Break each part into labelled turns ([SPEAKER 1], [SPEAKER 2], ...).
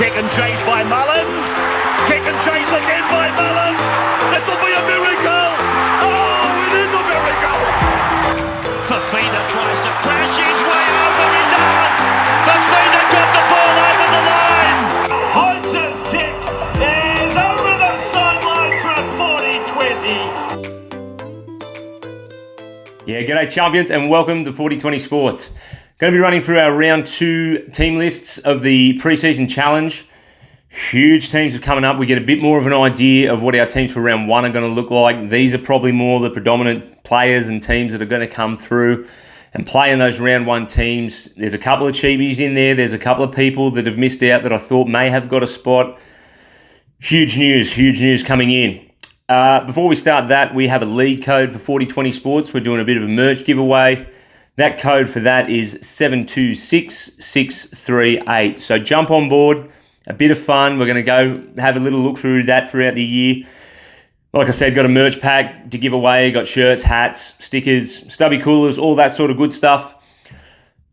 [SPEAKER 1] Kick and chase by Mullins. Kick and chase again by Mullins. It'll be a miracle. Oh, it is a miracle. Fafita tries to crash his way over. He does. Fafita got the ball over the line.
[SPEAKER 2] Hunter's kick is over the sideline for a 40-20.
[SPEAKER 3] Yeah, g'day champions and welcome to 40-20 Sports. Going to be running through our round 2 team lists of the pre-season challenge. Huge teams are coming up. We get a bit more of an idea of what our teams for round 1 are going to look like. These are probably more the predominant players and teams that are going to come through and play in those round 1 teams. There's a couple of cheapies in there. There's a couple of people that have missed out that I thought may have got a spot. Huge news coming in. Before we start that, we have a lead code for 40-20 Sports. We're doing a bit of a merch giveaway. That code for that is 726638. So jump on board, a bit of fun. We're going to go have a little look through that throughout the year. Like I said, got a merch pack to give away. Got shirts, hats, stickers, stubby coolers, all that sort of good stuff.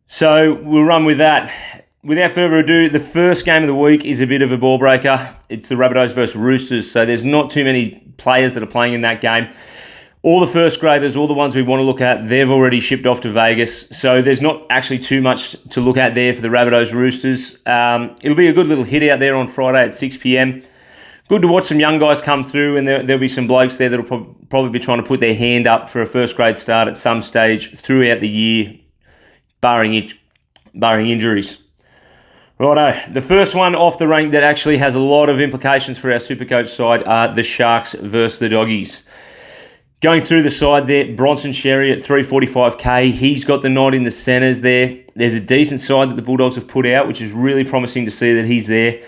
[SPEAKER 3] So we'll run with that. Without further ado, the first game of the week is a bit of a ball breaker. It's the Rabbitohs versus Roosters. So there's not too many players that are playing in that game. All the first graders, all the ones we want to look at, they've already shipped off to Vegas. So there's not actually too much to look at there for the Rabbitohs Roosters. It'll be a good little hit out there on Friday at 6 p.m. Good to watch some young guys come through, and there'll be some blokes there that'll probably be trying to put their hand up for a first grade start at some stage throughout the year, barring injuries. Righto, the first one off the rank that actually has a lot of implications for our Supercoach side are the Sharks versus the Doggies. Going through the side there, Bronson Xerri at 345k. He's got the nod in the centres there. There's a decent side that the Bulldogs have put out, which is really promising to see that he's there.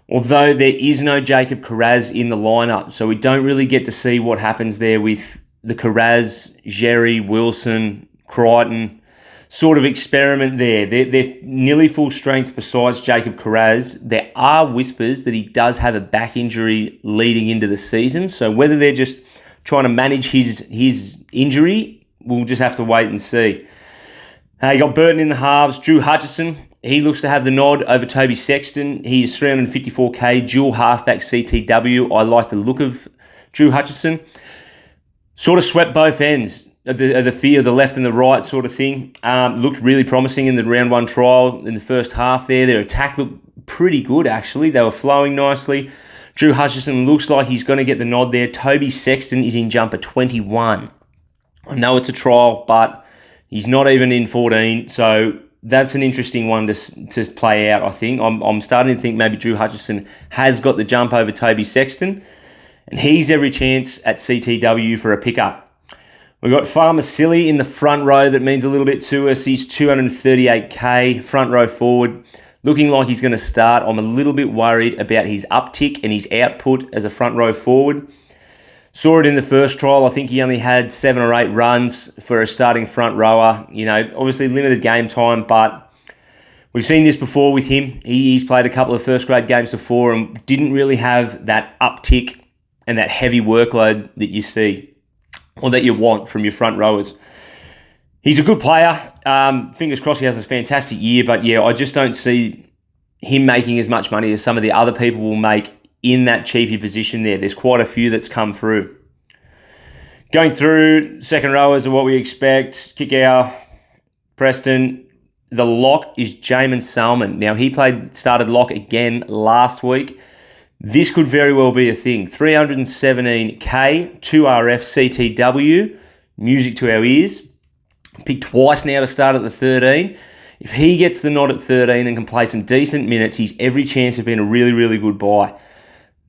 [SPEAKER 3] Although there is no Jacob Kiraz in the lineup, so we don't really get to see what happens there with the Kiraz, Xerri, Wilson, Crichton sort of experiment there. They're nearly full strength besides Jacob Kiraz. There are whispers that he does have a back injury leading into the season, so whether they're just trying to manage his injury, we'll just have to wait and see. You got Burton in the halves. Drew Hutchison, he looks to have the nod over Toby Sexton. He is 354k, dual halfback CTW. I like the look of Drew Hutchison. Sort of swept both ends of the field, the left and the right sort of thing. Looked really promising in the round 1 trial in the first half there. Their attack looked pretty good, actually. They were flowing nicely. Drew Hutchison looks like he's going to get the nod there. Toby Sexton is in jumper 21. I know it's a trial, but he's not even in 14, so that's an interesting one to play out, I think. I'm starting to think maybe Drew Hutchison has got the jump over Toby Sexton, and he's every chance at CTW for a pickup. We've got Farmer Silly in the front row. That means a little bit to us. He's 238k, front row forward. Looking like he's going to start. I'm a little bit worried about his uptick and his output as a front row forward. Saw it in the first trial. I think he only had 7 or 8 runs for a starting front rower. You know, obviously limited game time, but we've seen this before with him. He's played a couple of first grade games before and didn't really have that uptick and that heavy workload that you see or that you want from your front rowers. He's a good player. Fingers crossed he has a fantastic year. But yeah, I just don't see him making as much money as some of the other people will make in that cheapy position there. There's quite a few that's come through. Going through, second rowers are what we expect. Kickow, Preston. The lock is Jamin Salmon. Now, he started lock again last week. This could very well be a thing. 317k, 2RF CTW. Music to our ears. Picked twice now to start at the 13. If he gets the nod at 13 and can play some decent minutes, he's every chance of being a really, really good buy.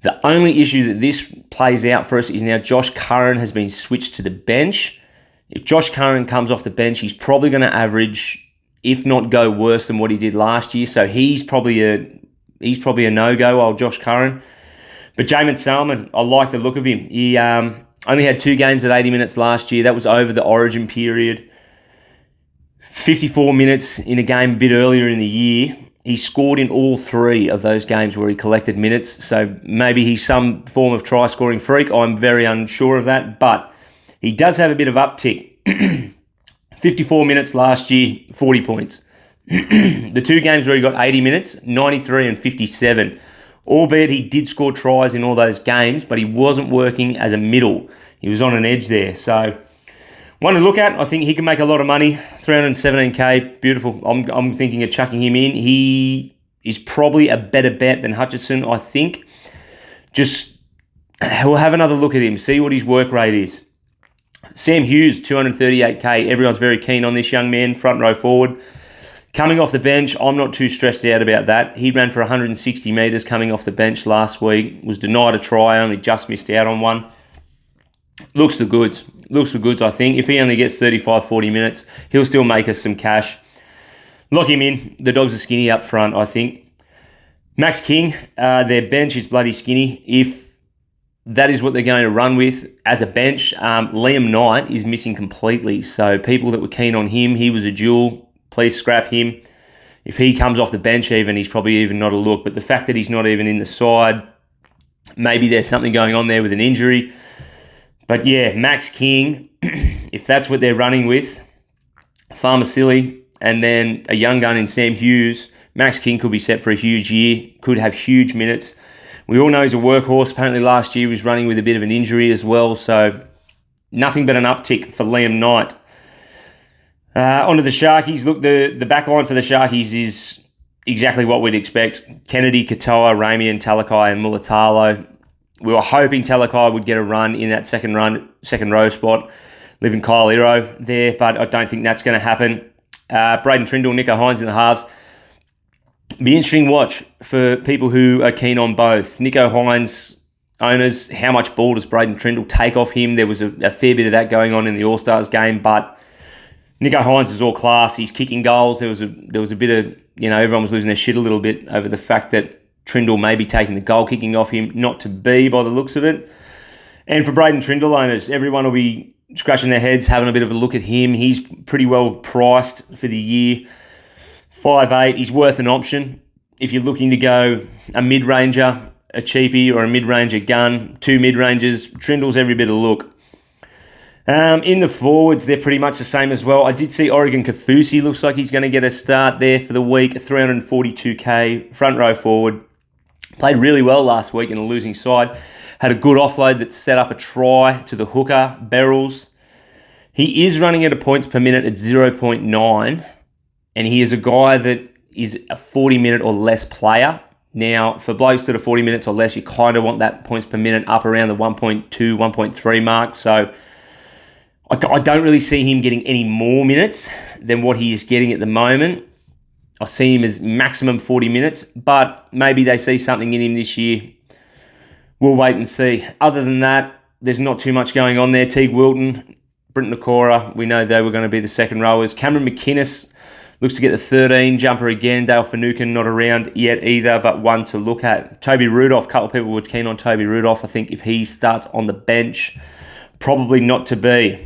[SPEAKER 3] The only issue that this plays out for us is now Josh Curran has been switched to the bench. If Josh Curran comes off the bench, he's probably going to average, if not go worse than what he did last year. So he's probably a no-go, old Josh Curran. But Jamin Salmon, I like the look of him. He only had 2 games at 80 minutes last year. That was over the Origin period. 54 minutes in a game a bit earlier in the year. He scored in all 3 of those games where he collected minutes. So maybe he's some form of try-scoring freak. I'm very unsure of that. But he does have a bit of uptick. 54 minutes last year, 40 points. The 2 games where he got 80 minutes, 93 and 57. Albeit he did score tries in all those games, but he wasn't working as a middle. He was on an edge there. So, one to look at. I think he can make a lot of money. 317k, beautiful. I'm thinking of chucking him in. He is probably a better bet than Hutchison, I think. Just, we'll have another look at him, see what his work rate is. Sam Hughes, 238k. Everyone's very keen on this young man, front row forward. Coming off the bench, I'm not too stressed out about that. He ran for 160 metres coming off the bench last week. Was denied a try, only just missed out on one. Looks the goods. Looks the goods, I think. If he only gets 35, 40 minutes, he'll still make us some cash. Lock him in. The Dogs are skinny up front, I think. Max King, their bench is bloody skinny. If that is what they're going to run with as a bench, Liam Knight is missing completely. So people that were keen on him, he was a jewel. Please scrap him. If he comes off the bench even, he's probably even not a look. But the fact that he's not even in the side, maybe there's something going on there with an injury. But yeah, Max King, if that's what they're running with, Farmasili, and then a young gun in Sam Hughes, Max King could be set for a huge year, could have huge minutes. We all know he's a workhorse. Apparently last year he was running with a bit of an injury as well. So nothing but an uptick for Liam Knight. Onto the Sharkies. Look, the back line for the Sharkies is exactly what we'd expect. Kennedy, Katoa, Ramey and Talakai and Mulatalo. We were hoping Talakai would get a run in that second row spot, leaving Kyle Iro there, but I don't think that's going to happen. Braden Trindle, Nico Hines in the halves. Be interesting watch for people who are keen on both. Nico Hines owners, how much ball does Braden Trindle take off him? There was a fair bit of that going on in the All-Stars game, but Nico Hines is all class. He's kicking goals. There was a bit of, everyone was losing their shit a little bit over the fact that Trindle may be taking the goal kicking off him. Not to be by the looks of it. And for Braden Trindle owners, everyone will be scratching their heads, having a bit of a look at him. He's pretty well priced for the year. 5'8", he's worth an option. If you're looking to go a mid-ranger, a cheapie, or a mid-ranger gun, 2 mid-rangers, Trindle's every bit a look. In the forwards, they're pretty much the same as well. I did see Oregon Kafusi. Looks like he's going to get a start there for the week. 342k, front row forward. Played really well last week in a losing side. Had a good offload that set up a try to the hooker, Berrells. He is running at a points per minute at 0.9. And he is a guy that is a 40-minute or less player. Now, for blokes that are 40 minutes or less, you kind of want that points per minute up around the 1.2, 1.3 mark. So I don't really see him getting any more minutes than what he is getting at the moment. I see him as maximum 40 minutes, but maybe they see something in him this year. We'll wait and see. Other than that, there's not too much going on there. Teague Wilton, Brinton Nakora, we know they were going to be the second rowers. Cameron McInnes looks to get the 13 jumper again. Dale Finucane not around yet either, but one to look at. Toby Rudolph, a couple of people were keen on Toby Rudolph. I think if he starts on the bench, probably not to be.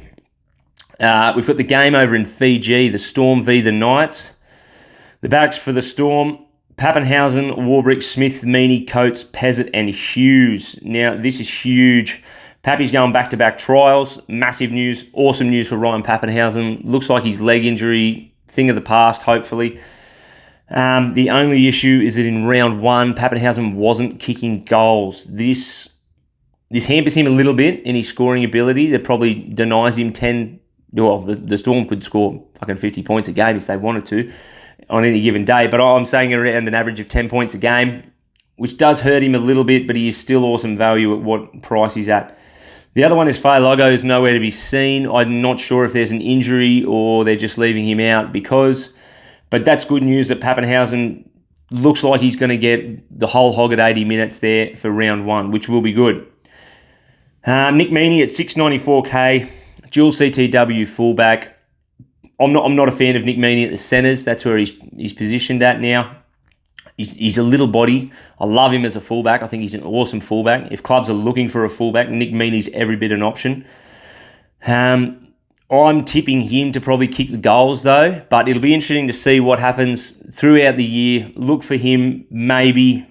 [SPEAKER 3] We've got the game over in Fiji, the Storm v the Knights. The backs for the Storm, Pappenhausen, Warbrick, Smith, Meaney, Coates, Pezzett and Hughes. Now, this is huge. Pappy's going back-to-back trials. Massive news, awesome news for Ryan Pappenhausen. Looks like his leg injury, thing of the past, hopefully. The only issue is that in round 1, Pappenhausen wasn't kicking goals. This hampers him a little bit in his scoring ability. That probably denies him 10. Well, the Storm could score fucking 50 points a game if they wanted to on any given day. But I'm saying around an average of 10 points a game, which does hurt him a little bit, but he is still awesome value at what price he's at. The other one is Failogo is nowhere to be seen. I'm not sure if there's an injury or they're just leaving him out but that's good news that Pappenhausen looks like he's going to get the whole hog at 80 minutes there for round 1, which will be good. Nick Meaney at 694k, dual CTW fullback. I'm not a fan of Nick Meaney at the centres. That's where he's positioned at now. He's a little body. I love him as a fullback. I think he's an awesome fullback. If clubs are looking for a fullback, Nick Meaney's every bit an option. I'm tipping him to probably kick the goals though, but it'll be interesting to see what happens throughout the year. Look for him, maybe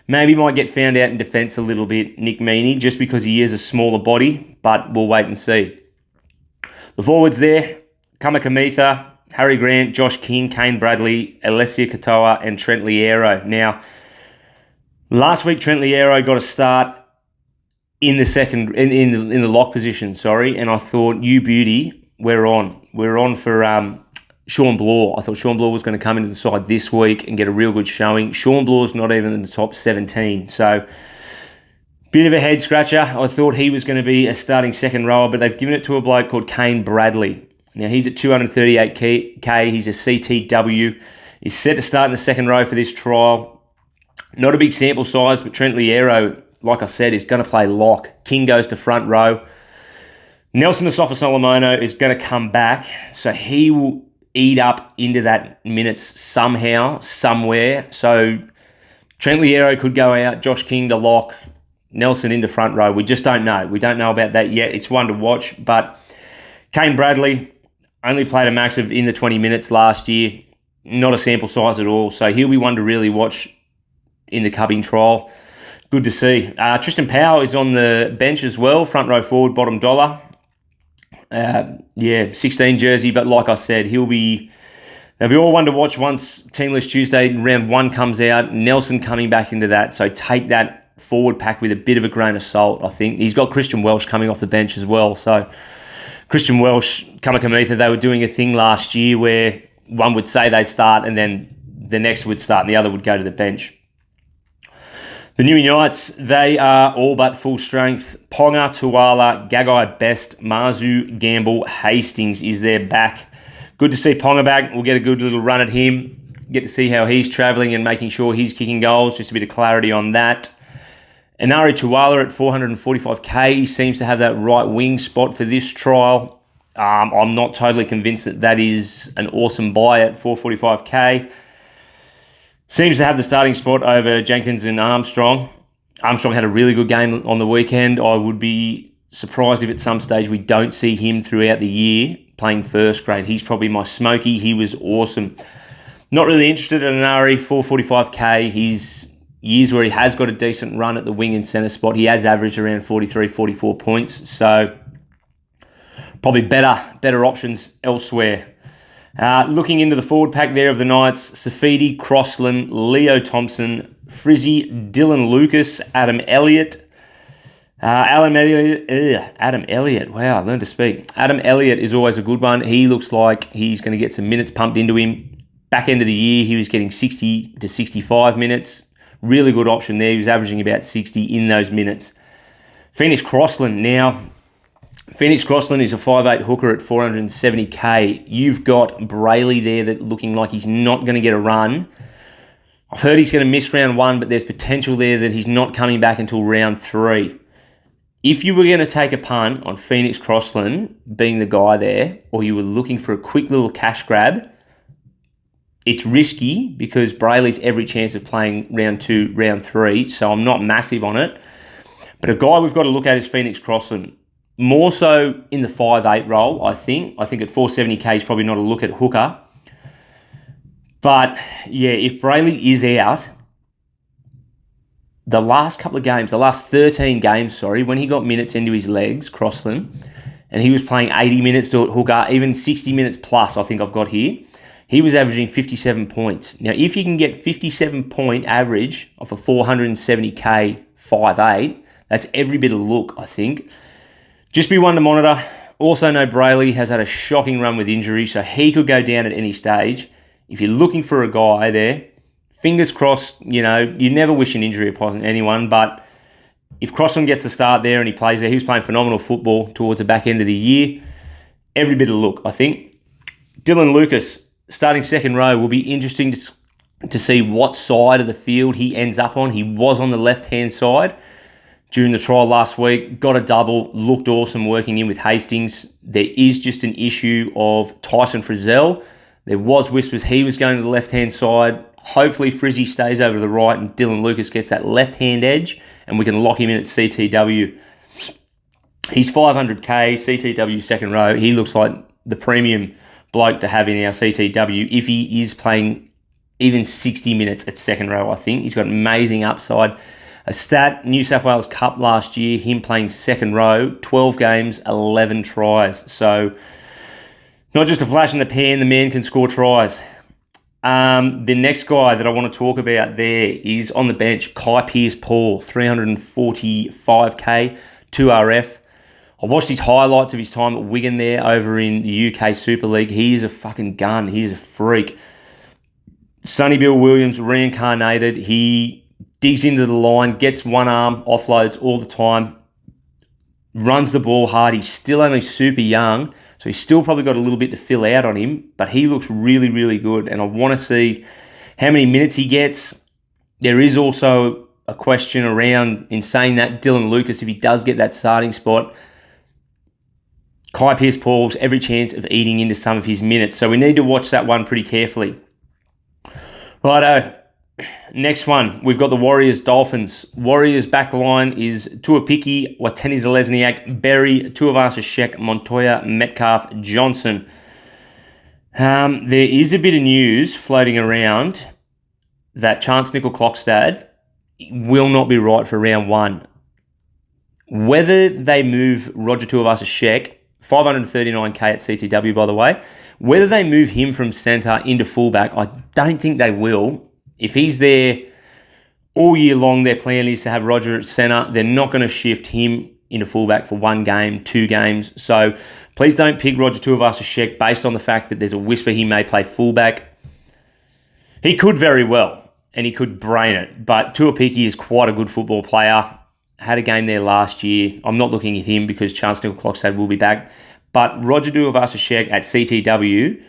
[SPEAKER 3] might get found out in defence a little bit, Nick Meaney, just because he is a smaller body, but we'll wait and see. The forwards there, Kamakamitha, Harry Grant, Josh King, Kane Bradley, Alessia Katoa, and Trent Liero. Now, last week Trent Liero got a start in the second in the lock position, and I thought, you beauty, we're on. We're on for Sean Bloor. I thought Sean Bloor was going to come into the side this week and get a real good showing. Sean Bloor's not even in the top 17, so bit of a head scratcher. I thought he was going to be a starting second rower, but they've given it to a bloke called Kane Bradley. Now, he's at 238k. He's a CTW. He's set to start in the second row for this trial. Not a big sample size, but Trent Liero, like I said, is going to play lock. King goes to front row. Nelson Asafa-Solomona is going to come back, so he will eat up into that minutes somehow, somewhere. So Trent Liero could go out, Josh King to lock, Nelson into front row. We just don't know. We don't know about that yet. It's one to watch, but Kane Bradley only played a max of in the 20 minutes last year. Not a sample size at all, so he'll be one to really watch in the Cubbing trial. Good to see. Tristan Powell is on the bench as well, front row forward, bottom dollar. 16 jersey, but like I said, they'll be all one to watch once Team List Tuesday round 1 comes out. Nelson coming back into that, so take that forward pack with a bit of a grain of salt, I think. He's got Christian Welsh coming off the bench as well, so Christian Welsh, Kamikamitha, they were doing a thing last year where one would say they start and then the next would start and the other would go to the bench. The Newey Knights, they are all but full strength. Ponga, Tuala, Gagai, Best, Marzu, Gamble, Hastings is their back. Good to see Ponga back. We'll get a good little run at him. Get to see how he's travelling and making sure he's kicking goals. Just a bit of clarity on that. Inari Tuala at 445k. He seems to have that right wing spot for this trial. I'm not totally convinced that is an awesome buy at 445k. Seems to have the starting spot over Jenkins and Armstrong. Armstrong had a really good game on the weekend. I would be surprised if at some stage we don't see him throughout the year playing first grade. He's probably my smoky. He was awesome. Not really interested in Inari, 445k. He's years where he has got a decent run at the wing and centre spot. He has averaged around 43, 44 points. So probably better options elsewhere. Looking into the forward pack there of the Knights, Safidi, Crossland, Leo Thompson, Frizzy, Dylan Lucas, Adam Elliott. Adam Elliott. Wow, I learned to speak. Adam Elliott is always a good one. He looks like he's going to get some minutes pumped into him. Back end of the year, he was getting 60 to 65 minutes. Really good option there. He was averaging about 60 in those minutes. Phoenix Crossland now. Phoenix Crossland is a 5'8 hooker at 470k. You've got Brayley there that looking like he's not going to get a run. I've heard he's going to miss round 1, but there's potential there that he's not coming back until round 3. If you were going to take a punt on Phoenix Crossland being the guy there, or you were looking for a quick little cash grab, it's risky because Brayley's every chance of playing round 2, round 3, so I'm not massive on it. But a guy we've got to look at is Phoenix Crossland. More so in the 5'8 role, I think. I think at 470k is probably not a look at hooker. But, yeah, if Brayley is out, the last 13 games, when he got minutes into his legs, Crossland, and he was playing 80 minutes to hooker, even 60 minutes plus, I think I've got here, he was averaging 57 points. Now, if you can get 57-point average off a 470k 5'8, that's every bit of look, I think. Just be one to monitor. Also know Brayley has had a shocking run with injury, so he could go down at any stage. If you're looking for a guy there, fingers crossed, you never wish an injury upon anyone, but if Crossland gets a start there and he plays there, he was playing phenomenal football towards the back end of the year. Every bit of look, I think. Dylan Lucas, starting second row, will be interesting to see what side of the field he ends up on. He was on the left-hand side during the trial last week, got a double, looked awesome working in with Hastings. There is just an issue of Tyson Frizzell. There was whispers he was going to the left-hand side. Hopefully Frizzy stays over to the right and Dylan Lucas gets that left-hand edge and we can lock him in at CTW. He's 500k, CTW second row. He looks like the premium bloke to have in our CTW if he is playing even 60 minutes at second row, I think. He's got amazing upside. A stat, New South Wales Cup last year, him playing second row, 12 games, 11 tries. So Not just a flash in the pan, the man can score tries. The next guy that I want to talk about there is on the bench, Kai Pearce-Paul, 345k, 2RF. I watched his highlights of his time at Wigan there over in the UK Super League. He is a fucking gun. He is a freak. Sonny Bill Williams reincarnated. He digs into the line, gets one arm, offloads all the time, runs the ball hard. He's still only super young, so he's still probably got a little bit to fill out on him, but he looks really, really good, and I want to see how many minutes he gets. There is also a question around, in saying that, Dylan Lucas, if he does get that starting spot, Kai Pearce-Paul's every chance of eating into some of his minutes, so we need to watch that one pretty carefully. Righto. Next one, we've got the Warriors-Dolphins. Warriors back line is Tuapiki, Watene-Zelezniak, Berry, Tuivasa-Sheck, Montoya, Metcalf, Johnson. There is a bit of news floating around that Chance Nickel-Klokstad will not be right for round one. Whether they move Roger Tuivasa-Sheck, 539k at CTW by the way, whether they move him from centre into fullback, I don't think they will. If he's there all year long, their plan is to have Roger at centre. They're not going to shift him into fullback for 1 game, 2 games. So please don't pick Roger Tuivasa-Sheck based on the fact that there's a whisper he may play fullback. He could very well, and he could brain it. But Tuapiki is quite a good football player. Had a game there last year. I'm not looking at him because Chance Nickel-Klokstad will be back. But Roger Tuivasa-Sheck at CTW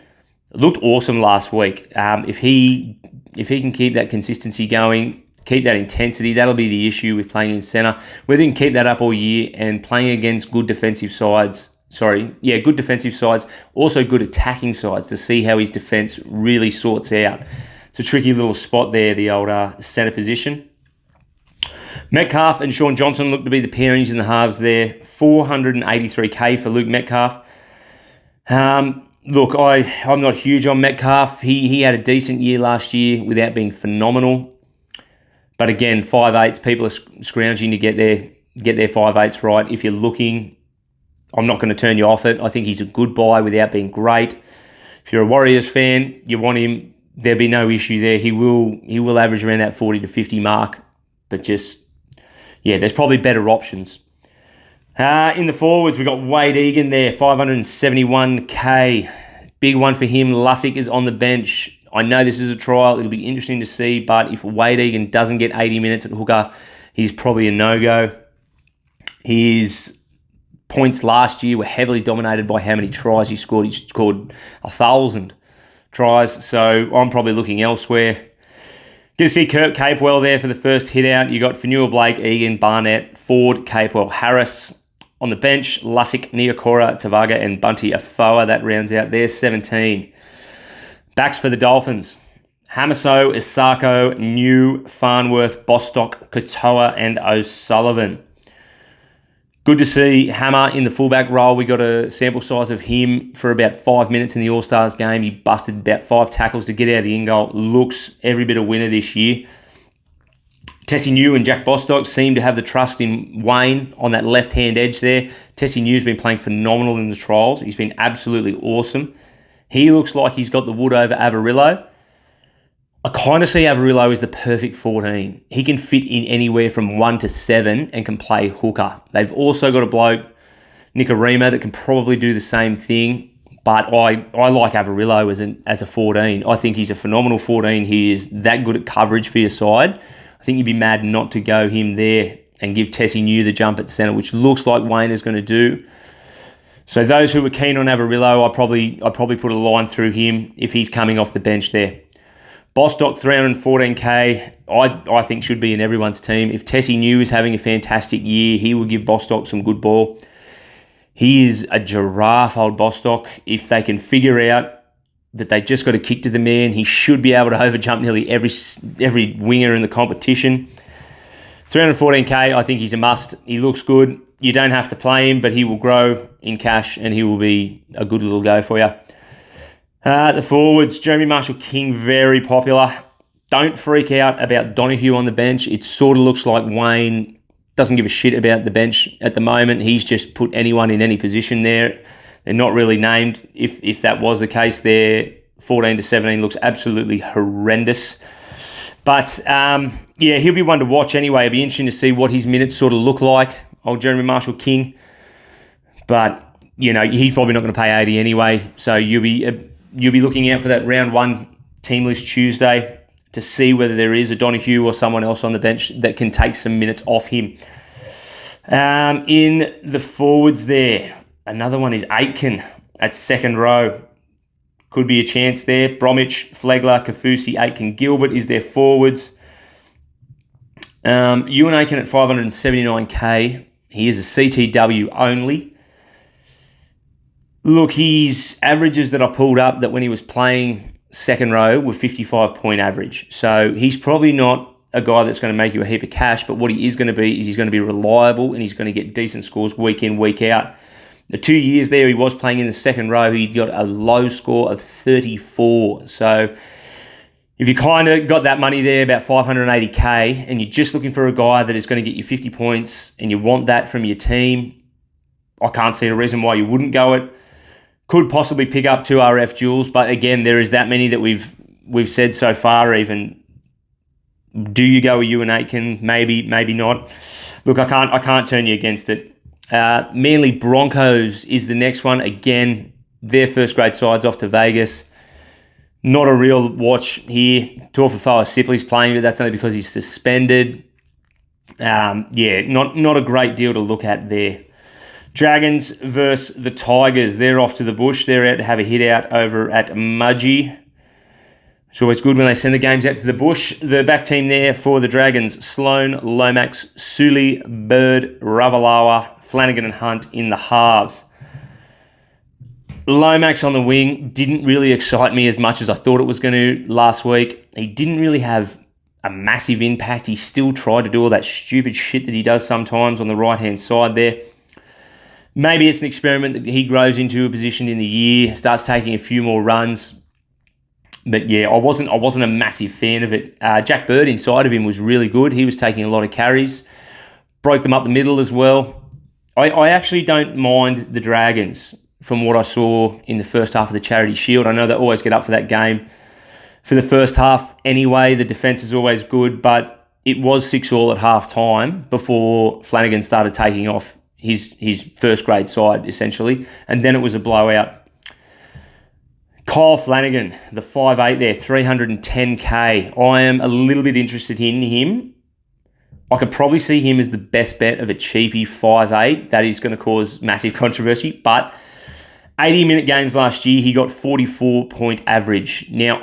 [SPEAKER 3] looked awesome last week. If he can keep that consistency going, keep that intensity, that'll be the issue with playing in centre. Whether he can keep that up all year and playing against good defensive sides, good defensive sides, also good attacking sides, to see how his defence really sorts out. It's a tricky little spot there, the old centre position. Metcalf and Sean Johnson look to be the pairings in the halves there. 483k for Luke Metcalf. Look, I'm not huge on Metcalf. He had a decent year last year without being phenomenal. But again, 5'8", people are scrounging to get their 5'8s right. If you're looking, I'm not going to turn you off it. I think he's a good buy without being great. If you're a Warriors fan, you want him, there'll be no issue there. He will average around that 40 to 50 mark. But there's probably better options. In the forwards, we've got Wade Egan there, 571k. Big one for him. Lussick is on the bench. I know this is a trial. It'll be interesting to see, but if Wade Egan doesn't get 80 minutes at hooker, he's probably a no-go. His points last year were heavily dominated by how many tries he scored. He scored 1,000 tries, so I'm probably looking elsewhere. Good to see Kurt Capewell there for the first hit out. You got Fanua Blake, Egan, Barnett, Ford, Capewell, Harris. On the bench, Lussick, Niokora, Tavaga, and Bunty Afoa. That rounds out their 17. Backs for the Dolphins. Hamaso, Isako, New, Farnworth, Bostock, Katoa, and O'Sullivan. Good to see Hammer in the fullback role. We got a sample size of him for about 5 minutes in the All-Stars game. He busted about 5 tackles to get out of the in-goal. Looks every bit a winner this year. Tessie New and Jack Bostock seem to have the trust in Wayne on that left-hand edge there. Tessie New's been playing phenomenal in the trials. He's been absolutely awesome. He looks like he's got the wood over Avarillo. I kind of see Avarillo as the perfect 14. He can fit in anywhere from 1 to 7 and can play hooker. They've also got a bloke, Nikorima, that can probably do the same thing, but I like Avarillo as a 14. I think he's a phenomenal 14. He is that good at coverage for your side. I think you'd be mad not to go him there and give Tessie New the jump at centre, which looks like Wayne is going to do. So those who were keen on Avarillo, I'd probably put a line through him if he's coming off the bench there. Bostock, 314k, I think should be in everyone's team. If Tessie New is having a fantastic year, he will give Bostock some good ball. He is a giraffe, old Bostock. If they can figure out that they just got to kick to the man, he should be able to overjump nearly every winger in the competition. 314k, I think he's a must. He looks good. You don't have to play him, but he will grow in cash and he will be a good little go for you. The forwards, Jeremy Marshall-King, very popular. Don't freak out about Donahue on the bench. It sort of looks like Wayne doesn't give a shit about the bench at the moment. He's just put anyone in any position there. They're not really named. If that was the case, their 14 to 17 looks absolutely horrendous. But yeah, he'll be one to watch anyway. It'll be interesting to see what his minutes sort of look like. Old Jeremy Marshall King. But, he's probably not going to pay 80 anyway. So you'll be looking out for that round 1 team list Tuesday to see whether there is a Donahue or someone else on the bench that can take some minutes off him. In the forwards there, another one is Aitken at second row. Could be a chance there. Bromwich, Flegler, Kafusi, Aitken, Gilbert is their forwards. Ewan Aitken at 579k. He is a CTW only. Look, his averages that I pulled up that when he was playing second row were 55-point average. So he's probably not a guy that's going to make you a heap of cash, but what he is going to be is he's going to be reliable and he's going to get decent scores week in, week out. The 2 years there he was playing in the second row, he got a low score of 34. So if you kind of got that money there, about 580k, and you're just looking for a guy that is going to get you 50 points and you want that from your team, I can't see a reason why you wouldn't go it. Could possibly pick up 2 RF duels, but again, there is that many that we've said so far even. Do you go with Ewan Aitken? Maybe, maybe not. Look, I can't turn you against it. Manly Broncos is the next one. Again, their first grade side's off to Vegas. Not a real watch here. Tuafafa'a Sipley's playing, but that's only because he's suspended. Yeah, not a great deal to look at there. Dragons versus the Tigers. They're off to the bush. They're out to have a hit out over at Mudgee. It's always good when they send the games out to the bush. The back team there for the Dragons: Sloan, Lomax, Suli, Bird, Ravalawa, Flanagan and Hunt in the halves. Lomax on the wing didn't really excite me as much as I thought it was going to last week. He didn't really have a massive impact. He still tried to do all that stupid shit that he does sometimes on the right-hand side there. Maybe it's an experiment that he grows into a position in the year, starts taking a few more runs. But yeah, I wasn't a massive fan of it. Jack Bird inside of him was really good. He was taking a lot of carries, broke them up the middle as well. I actually don't mind the Dragons from what I saw in the first half of the Charity Shield. I know they always get up for that game for the first half anyway. The defence is always good, but it was 6-all at half time before Flanagan started taking off his first grade side, essentially, and then it was a blowout. Kyle Flanagan, the 5'8" there, 310k. I am a little bit interested in him. I could probably see him as the best bet of a cheapie 5'8". That is going to cause massive controversy, but 80-minute games last year, he got 44-point average. Now,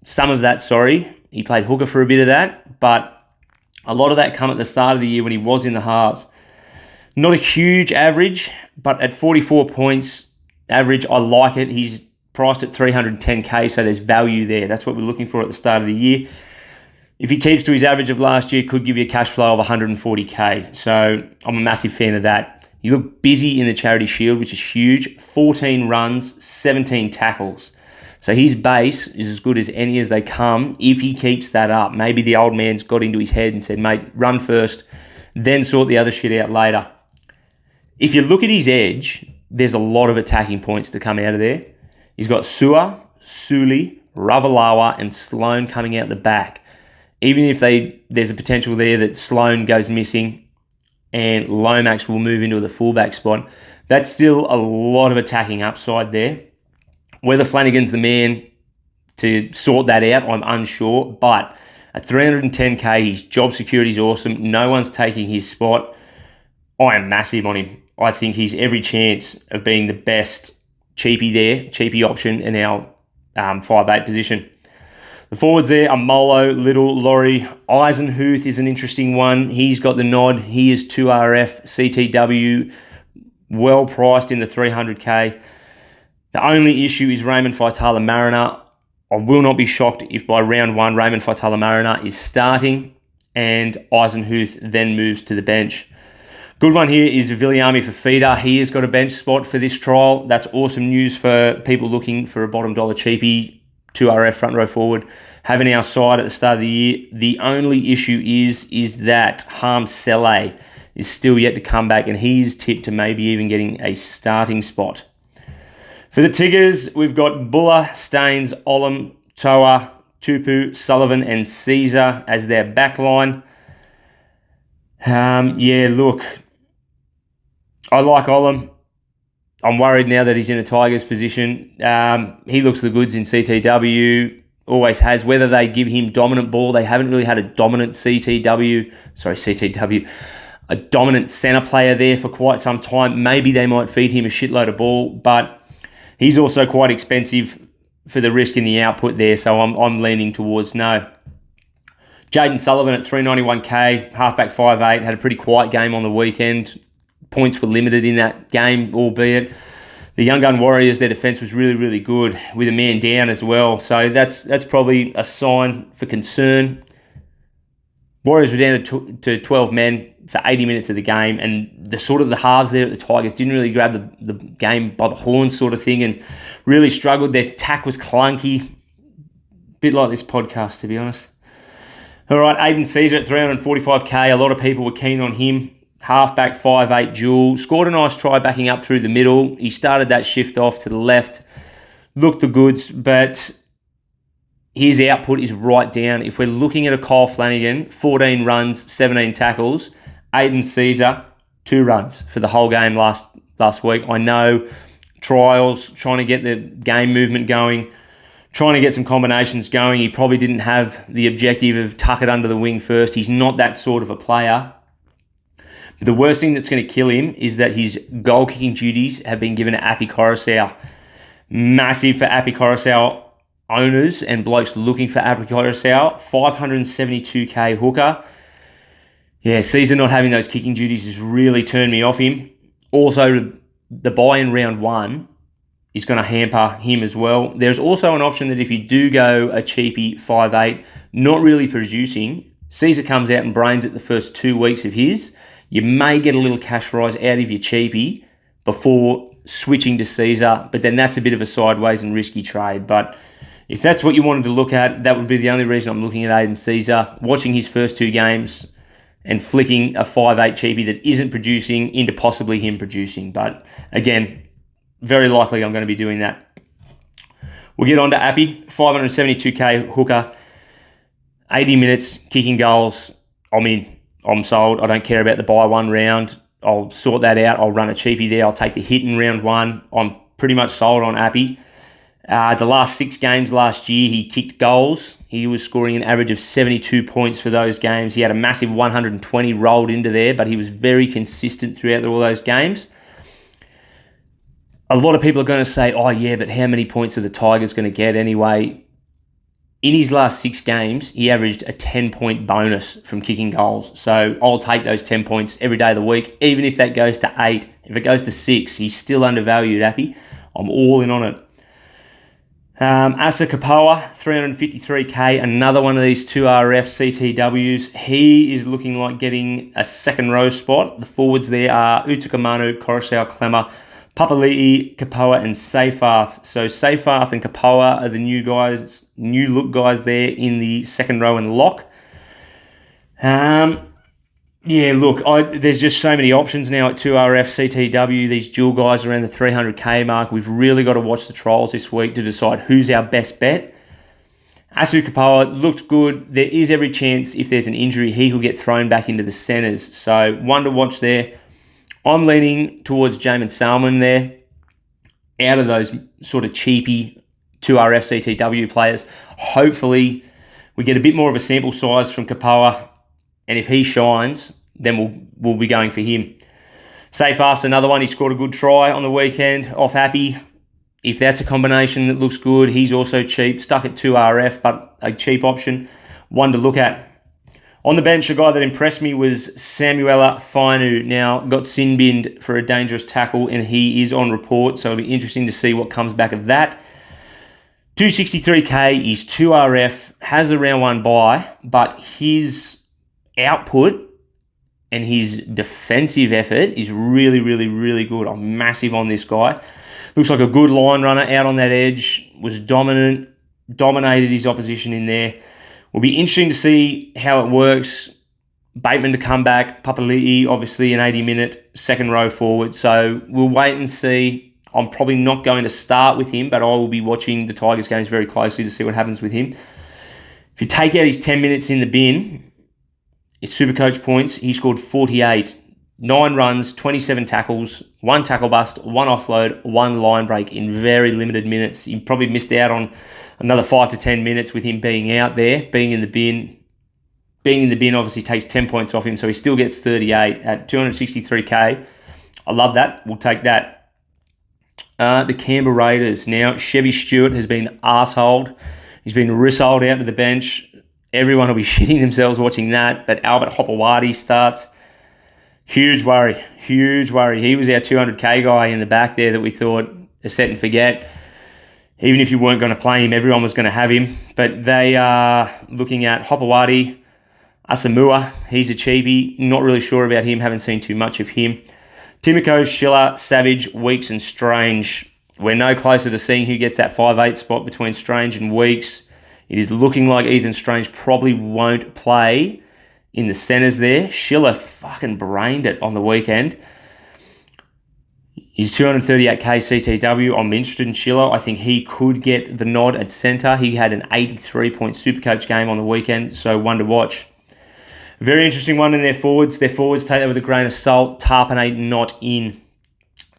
[SPEAKER 3] some of that, he played hooker for a bit of that, but a lot of that come at the start of the year when he was in the halves. Not a huge average, but at 44 points average, I like it. He's priced at 310k, so there's value there. That's what we're looking for at the start of the year. If he keeps to his average of last year, could give you a cash flow of 140k. So I'm a massive fan of that. You look busy in the Charity Shield, which is huge. 14 runs, 17 tackles. So his base is as good as any as they come if he keeps that up. Maybe the old man's got into his head and said, mate, run first, then sort the other shit out later. If you look at his edge, there's a lot of attacking points to come out of there. He's got Sua, Suli, Ravalawa, and Sloan coming out the back. Even if there's a potential there that Sloan goes missing and Lomax will move into the fullback spot, that's still a lot of attacking upside there. Whether Flanagan's the man to sort that out, I'm unsure. But at 310k, his job security is awesome. No one's taking his spot. I am massive on him. I think he's every chance of being the best cheapie option in our 5'8" position. The forwards there are Molo, Little, Laurie. Eisenhuth is an interesting one. He's got the nod. He is 2RF, CTW, well priced in the 300k. The only issue is Raymond Faitala-Mariner. I will not be shocked if by round 1 Raymond Faitala-Mariner is starting and Eisenhuth then moves to the bench. Good one here is Viliami Fafita. He has got a bench spot for this trial. That's awesome news for people looking for a bottom dollar cheapie, 2RF front row forward, having our side at the start of the year. The only issue is that Harm Saleh is still yet to come back, and he's tipped to maybe even getting a starting spot. For the Tigers, we've got Buller, Staines, Olam, Toa, Tupu, Sullivan, and Caesar as their backline. Look, I like Olam. I'm worried now that he's in a Tigers position. He looks the goods in CTW, always has. Whether they give him dominant ball, they haven't really had a dominant a dominant centre player there for quite some time. Maybe they might feed him a shitload of ball, but he's also quite expensive for the risk in the output there, so I'm leaning towards no. Jaden Sullivan at 391k, halfback 5'8", had a pretty quiet game on the weekend. Points were limited in that game, albeit the Young Gun Warriors, their defence was really, really good with a man down as well. So that's probably a sign for concern. Warriors were down to 12 men for 80 minutes of the game, and the halves there at the Tigers didn't really grab the game by the horns sort of thing and really struggled. Their attack was clunky. Bit like this podcast, to be honest. All right, Aiden Caesar at 345k. A lot of people were keen on him. Halfback 5'8" dual. Scored a nice try backing up through the middle. He started that shift off to the left. Looked the goods, but his output is right down. If we're looking at a Kyle Flanagan, 14 runs, 17 tackles. Aiden Caesar, 2 runs for the whole game last week. I know trials, trying to get the game movement going, trying to get some combinations going. He probably didn't have the objective of tuck it under the wing first. He's not that sort of a player. But the worst thing that's going to kill him is that his goal-kicking duties have been given to Api Coruscant. Massive for Api Coruscant owners and blokes looking for Api Coruscant. 572k hooker. Yeah, Caesar not having those kicking duties has really turned me off him. Also, the buy in round 1 is going to hamper him as well. There's also an option that if you do go a cheapie 5'8", not really producing, Caesar comes out and brains it the first 2 weeks of his, you may get a little cash rise out of your cheapie before switching to Caesar, but then that's a bit of a sideways and risky trade. But if that's what you wanted to look at, that would be the only reason I'm looking at Aiden Caesar, watching his first 2 games and flicking a 5'8" cheapie that isn't producing into possibly him producing. But again, very likely I'm going to be doing that. We'll get on to Appy, 572k hooker, 80 minutes, kicking goals. I'm in. I'm sold. I don't care about the buy 1 round. I'll sort that out. I'll run a cheapie there. I'll take the hit in round 1. I'm pretty much sold on Appy. The last 6 games last year, he kicked goals. He was scoring an average of 72 points for those games. He had a massive 120 rolled into there, but he was very consistent throughout all those games. A lot of people are going to say, oh yeah, but how many points are the Tigers going to get anyway? In his last 6 games, he averaged a 10-point bonus from kicking goals. So I'll take those 10 points every day of the week, even if that goes to 8. If it goes to 6, he's still undervalued, Appy. I'm all in on it. Asa Kapoa, 353k, another one of these 2RF CTWs. He is looking like getting a second row spot. The forwards there are Utakamanu, Coruscant, Clemmer, Papali'i, Kapoa, and Seyfarth. So Seyfarth and Kapoa are the new look guys there in the second row and lock. Yeah, look, there's just so many options now at 2RF, CTW. These dual guys around the 300k mark. We've really got to watch the trials this week to decide who's our best bet. Asu Kapoa looked good. There is every chance if there's an injury, he could get thrown back into the centres. So one to watch there. I'm leaning towards Jamin Salmon there. Out of those sort of cheapy 2RF, CTW players. Hopefully we get a bit more of a sample size from Kapoa. And if he shines, then we'll be going for him. Seyfarth's another one. He scored a good try on the weekend off Appy. If that's a combination that looks good, he's also cheap. Stuck at 2RF, but a cheap option. One to look at. On the bench, a guy that impressed me was Samuela Fainu. Now, got sin-binned for a dangerous tackle, and he is on report, so it'll be interesting to see what comes back of that. 263k, he's 2RF, has a round 1 bye, but his output and his defensive effort is really, really, really good. I'm massive on this guy. Looks like a good line runner out on that edge, was dominated his opposition in there. Will be interesting to see how it works Bateman to come back, Papali'i, obviously an 80-minute second row forward. So we'll wait and see. I'm probably not going to start with him, but I will be watching the Tigers games very closely to see what happens with him. If you take out his 10 minutes in the bin, his Supercoach points, he scored 48. 9 runs, 27 tackles, 1 tackle bust, 1 offload, 1 line break in very limited minutes. He probably missed out on another 5 to 10 minutes with him being out there, being in the bin. Being in the bin obviously takes 10 points off him, so he still gets 38 at 263k. I love that. We'll take that. The Canberra Raiders. Now, Chevy Stewart has been arseholed. He's been rissoled out to the bench. Everyone will be shitting themselves watching that, but Albert Hopewadi starts. Huge worry. He was our 200k guy in the back there that we thought a set and forget. Even if you weren't going to play him, everyone was going to have him. But they are looking at Hopewadi, Asamoah. He's a cheapie. Not really sure about him. Haven't seen too much of him. Timoko, Schiller, Savage, Weeks and Strange. We're no closer to seeing who gets that 5'8 spot between Strange and Weeks. It is looking like Ethan Strange probably won't play in the centres there. Schiller fucking brained it on the weekend. He's 238k CTW. I'm interested in Schiller. I think he could get the nod at centre. He had an 83-point Supercoach game on the weekend, so one to watch. Very interesting one in their forwards. Their forwards take that with a grain of salt. Tarpanay not in.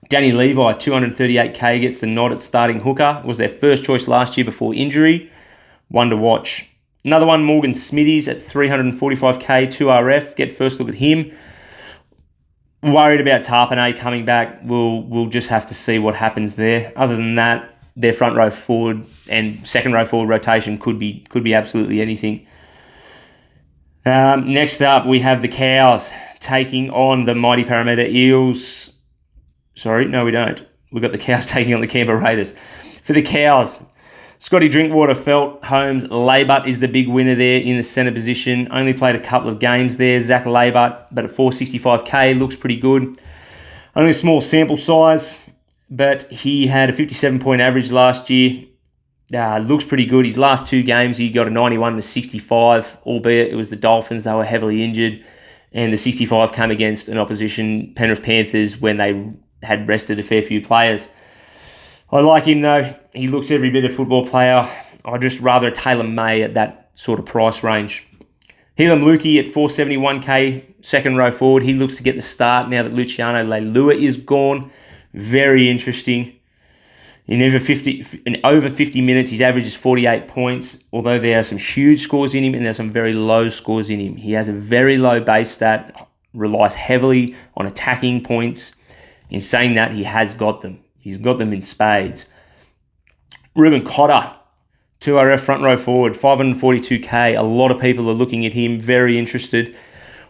[SPEAKER 3] Danny Levi, 238k, gets the nod at starting hooker. Was their first choice last year before injury. One to watch. Another one, Morgan Smithies at 345k, 2RF. Get first look at him. Worried about Tarpanay coming back. We'll just have to see what happens there. Other than that, their front row forward and second row forward rotation could be absolutely anything. Next up, we have the Cows taking on the mighty Parramatta Eels. Sorry, no, we don't. We've got the Cows taking on the Canberra Raiders. For the Cows, Scotty Drinkwater, Felt, Holmes, Labutt is the big winner there in the centre position. Only played a couple of games there. Zach Labutt, but at 465k, looks pretty good. Only a small sample size, but he had a 57-point average last year. Looks pretty good. His last 2 games, he got a 91 and a 65, albeit it was the Dolphins. They were heavily injured, and the 65 came against an opposition, Penrith Panthers, when they had rested a fair few players. I like him though. He looks every bit a football player. I'd just rather a Taylor May at that sort of price range. Helam Lukey at 471k, second row forward. He looks to get the start now that Luciano Leilua is gone. Very interesting. In over 50 minutes, his average is 48 points, although there are some huge scores in him and there are some very low scores in him. He has a very low base stat, relies heavily on attacking points. In saying that, he has got them. He's got them in spades. Ruben Cotter, 2RF front row forward, 542k. A lot of people are looking at him, very interested.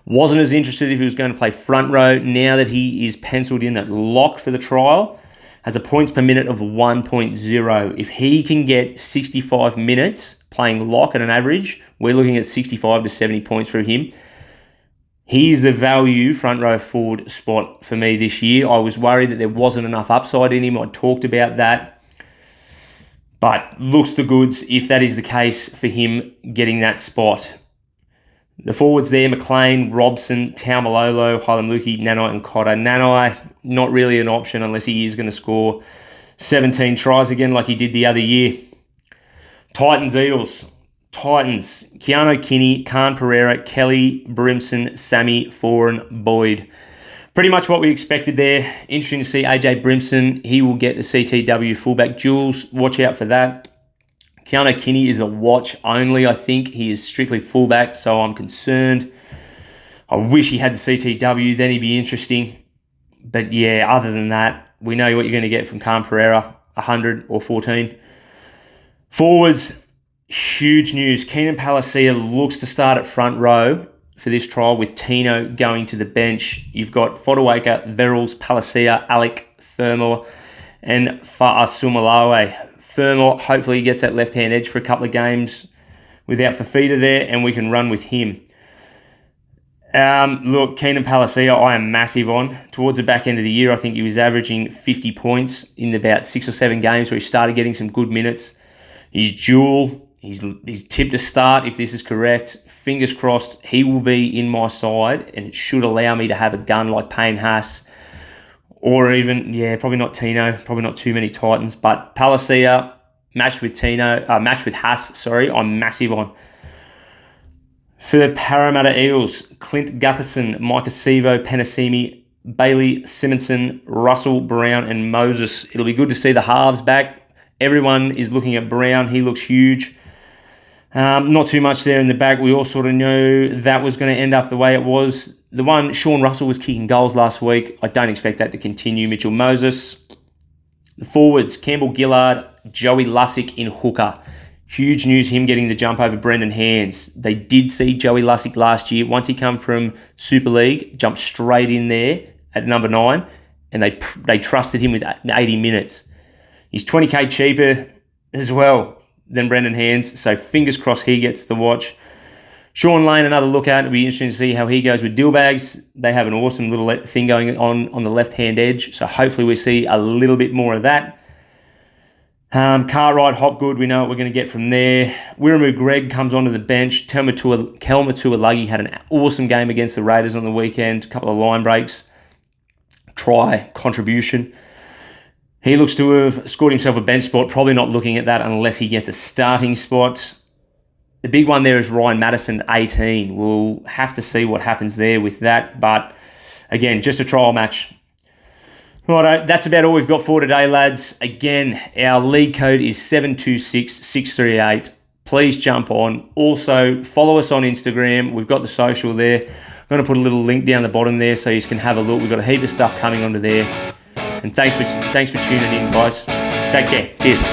[SPEAKER 3] Wasn't as interested if he was going to play front row. Now that he is penciled in at lock for the trial, has a points per minute of 1.0. If he can get 65 minutes playing lock at an average, we're looking at 65 to 70 points for him. He's the value front row forward spot for me this year. I was worried that there wasn't enough upside in him. I talked about that. But looks the goods if that is the case for him getting that spot. The forwards there, McLean, Robson, Taumalolo, Hailemuki, Nanai and Cotter. Nanai, not really an option unless he is going to score 17 tries again like he did the other year. Titans, Eels. Titans, Keanu Kinney, Khan Pereira, Kelly, Brimson, Sammy, Foran, Boyd. Pretty much what we expected there. Interesting to see AJ Brimson. He will get the CTW fullback duels. Watch out for that. Keanu Kinney is a watch only, I think. He is strictly fullback, so I'm concerned. I wish he had the CTW, then he'd be interesting. But yeah, other than that, we know what you're going to get from Khan Pereira, 100 or 14. Forwards, huge news. Keenan Palacia looks to start at front row for this trial with Tino going to the bench. You've got Fodawaker, Verrills, Palacia, Alec, Fermor, and Fa'asumalawe. Fermor hopefully gets that left-hand edge for a couple of games without Fafita there, and we can run with him. Look, Keenan Palacia, I am massive on. Towards the back end of the year, I think he was averaging 50 points in about 6 or 7 games where he started getting some good minutes. His dual He's tipped to start if this is correct. Fingers crossed he will be in my side, and it should allow me to have a gun like Payne Haas, or even, probably not Tino, probably not too many Titans, but Palacia matched with Haas, I'm massive on. For the Parramatta Eagles, Clint Gutherson, Micah Sevo, Penasimi, Bailey Simonson, Russell Brown, and Moses. It'll be good to see the halves back. Everyone is looking at Brown. He looks huge. Not too much there in the back. We all sort of knew that was going to end up the way it was. The one, Sean Russell was kicking goals last week. I don't expect that to continue. Mitchell Moses. The forwards, Campbell Gillard, Joey Lussick in hooker. Huge news, him getting the jump over Brendan Hands. They did see Joey Lussick last year. Once he come from Super League, jumped straight in there at number 9, and they trusted him with 80 minutes. He's 20k cheaper as well than Brendan Hands, so fingers crossed he gets the watch. Sean Lane, another look at. It'll be interesting to see how he goes with Dillbags. They have an awesome little thing going on the left-hand edge, so hopefully we see a little bit more of that. Cartwright, Hopgood, we know what we're going to get from there. Wiramu Greg comes onto the bench. Kelma Tuilagi had an awesome game against the Raiders on the weekend. A couple of line breaks. Try, contribution. He looks to have scored himself a bench spot. Probably not looking at that unless he gets a starting spot. The big one there is Ryan Madison, 18. We'll have to see what happens there with that. But again, just a trial match. Righto, that's about all we've got for today, lads. Again, our league code is 726638. Please jump on. Also, follow us on Instagram. We've got the social there. I'm going to put a little link down the bottom there so you can have a look. We've got a heap of stuff coming onto there. And thanks for tuning in, guys. Take care. Cheers.